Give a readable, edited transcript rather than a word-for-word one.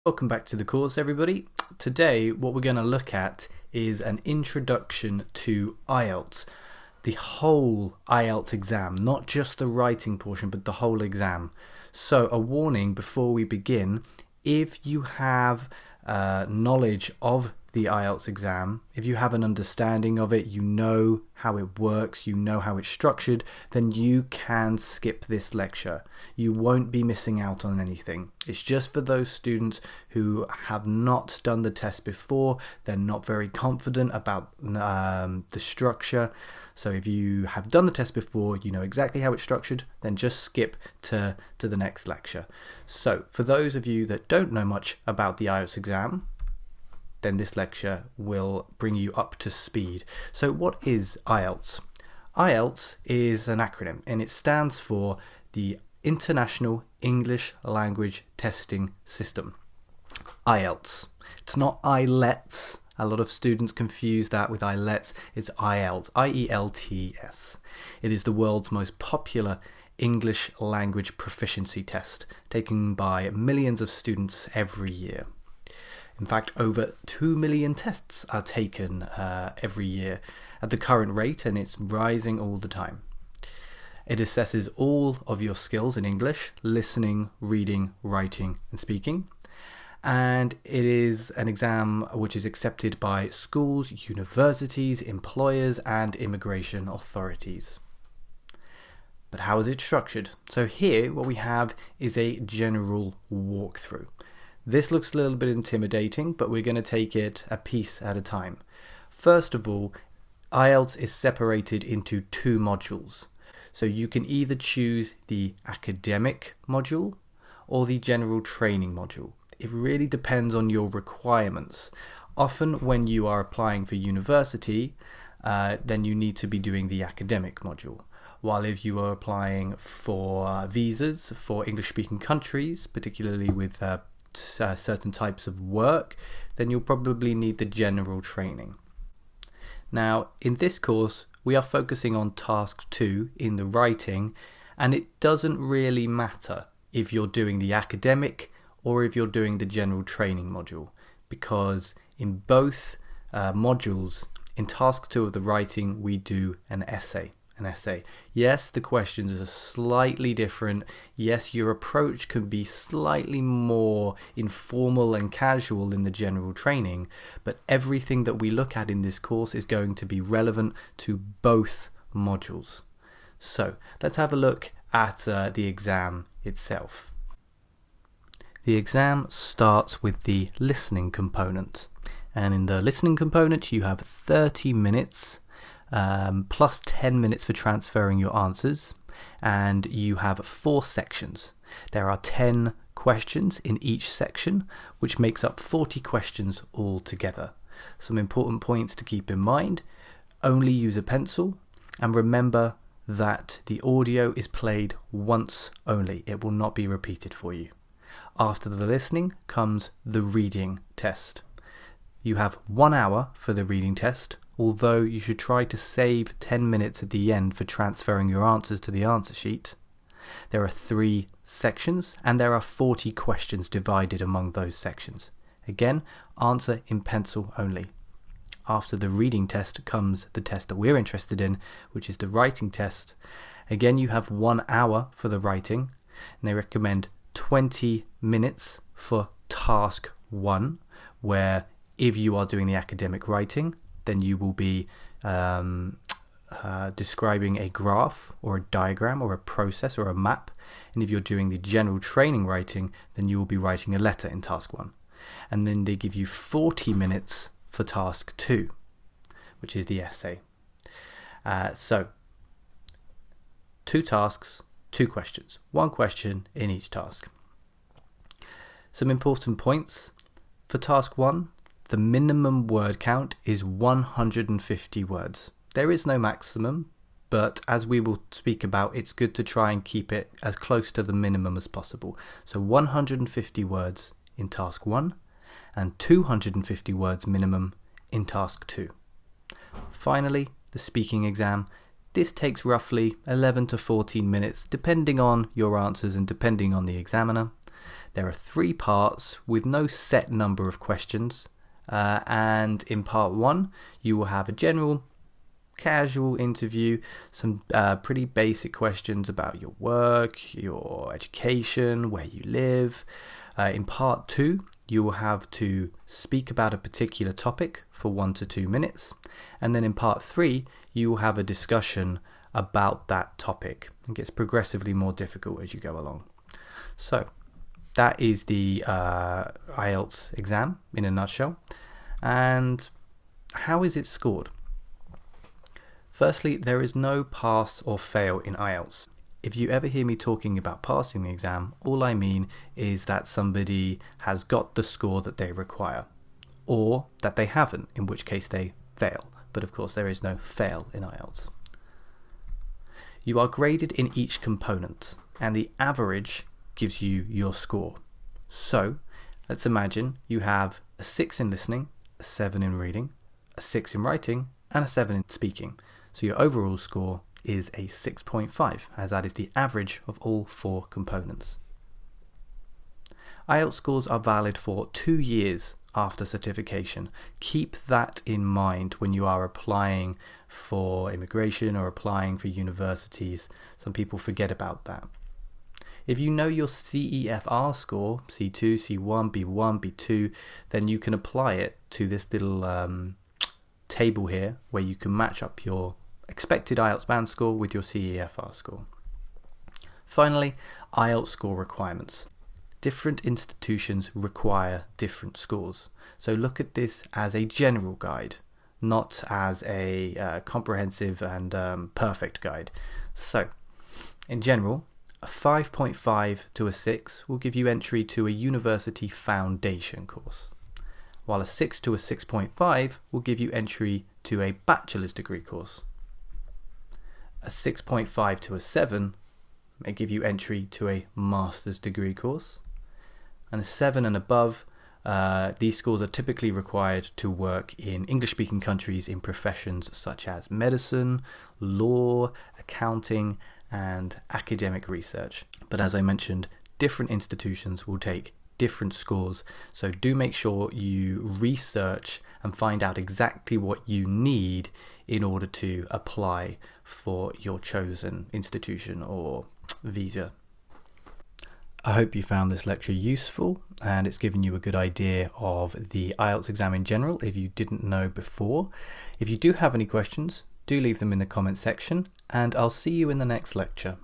Welcome back to the course, everybody. Today what we're going to look at is an introduction to IELTS, the whole IELTS exam, not just the writing portion but the whole exam. So a warning before we begin: if you have knowledge of the IELTS exam, if you have an understanding of it, you know how it works, you know how it's structured, then you can skip this lecture. You won't be missing out on anything. It's just for those students who have not done the test before, they're not very confident about the structure. So if you have done the test before, you know exactly how it's structured, then just skip to the next lecture. So for those of you that don't know much about the IELTS exam, then this lecture will bring you up to speed. So what is IELTS? IELTS is an acronym and it stands for the International English Language Testing System. IELTS. It's not IELTS. A lot of students confuse that with IELTS. It's IELTS. IELTS. It is the world's most popular English language proficiency test, taken by millions of students every year. In fact, over 2 million tests are taken every year at the current rate, and it's rising all the time. It assesses all of your skills in English: listening, reading, writing, and speaking. And it is an exam which is accepted by schools, universities, employers, and immigration authorities. But how is it structured? So here what we have is a general walkthrough. This looks a little bit intimidating, but we're going to take it a piece at a time. First of all, IELTS is separated into two modules. So you can either choose the academic module or the general training module. It really depends on your requirements. Often when you are applying for university, then you need to be doing the academic module. While if you are applying for visas for English-speaking countries, particularly with certain types of work, then you'll probably need the general training. Now, in this course, we are focusing on task 2 in the writing, and it doesn't really matter if you're doing the academic or if you're doing the general training module, because in both modules, in task 2 of the writing, we do an essay. Yes, the questions are slightly different. Yes, your approach can be slightly more informal and casual in the general training, but everything that we look at in this course is going to be relevant to both modules. So let's have a look at the exam itself. The exam starts with the listening component, and in the listening component you have 30 minutes plus 10 minutes for transferring your answers, and you have 4 sections. There are 10 questions in each section, which makes up 40 questions altogether. Some important points to keep in mind: only use a pencil, and remember that the audio is played once only. It will not be repeated for you. After the listening comes the reading test. You have 1 hour for the reading test, although you should try to save 10 minutes at the end for transferring your answers to the answer sheet. There are 3 sections, and there are 40 questions divided among those sections. Again, answer in pencil only. After the reading test comes the test that we're interested in, which is the writing test. Again, you have 1 hour for the writing, and they recommend 20 minutes for task 1, where if you are doing the academic writing, then you will be describing a graph or a diagram or a process or a map. And if you're doing the general training writing, then you will be writing a letter in task 1. And then they give you 40 minutes for task 2, which is the essay. So 2 tasks, 2 questions, 1 question in each task. Some important points. For task 1, the minimum word count is 150 words. There is no maximum, but as we will speak about, it's good to try and keep it as close to the minimum as possible. So 150 words in task 1 and 250 words minimum in task 2. Finally, the speaking exam. This takes roughly 11 to 14 minutes depending on your answers and depending on the examiner. There are 3 parts with no set number of questions, and in part 1 you will have a general casual interview, some pretty basic questions about your work, your education, where you live. In part 2 you will have to speak about a particular topic for 1 to 2 minutes, and then in part 3 you will have a discussion about that topic. It gets progressively more difficult as you go along. So that is the IELTS exam in a nutshell. And how is it scored? Firstly, there is no pass or fail in IELTS. If you ever hear me talking about passing the exam, all I mean is that somebody has got the score that they require, or that they haven't, in which case they fail. But of course there is no fail in IELTS. You are graded in each component, and the average gives you your score. So let's imagine you have a 6 in listening, a 7 in reading, a 6 in writing, and a 7 in speaking. So your overall score is a 6.5, as that is the average of all 4 components. IELTS scores are valid for 2 years after certification. Keep that in mind when you are applying for immigration or applying for universities. Some people forget about that. If you know your CEFR score, C2, C1, B1, B2, then you can apply it to this little table here where you can match up your expected IELTS band score with your CEFR score. Finally, IELTS score requirements. Different institutions require different scores. So look at this as a general guide, not as a comprehensive and perfect guide. So, in general, a 5.5 to a 6 will give you entry to a university foundation course, while a 6 to a 6.5 will give you entry to a bachelor's degree course. A 6.5 to a 7 may give you entry to a master's degree course, and a 7 and above, these scores are typically required to work in English-speaking countries in professions such as medicine, law, accounting, and academic research. But as I mentioned, different institutions will take different scores, so do make sure you research and find out exactly what you need in order to apply for your chosen institution or visa. I hope you found this lecture useful and it's given you a good idea of the IELTS exam in general if you didn't know before. If you do have any questions, do leave them in the comment section, and I'll see you in the next lecture.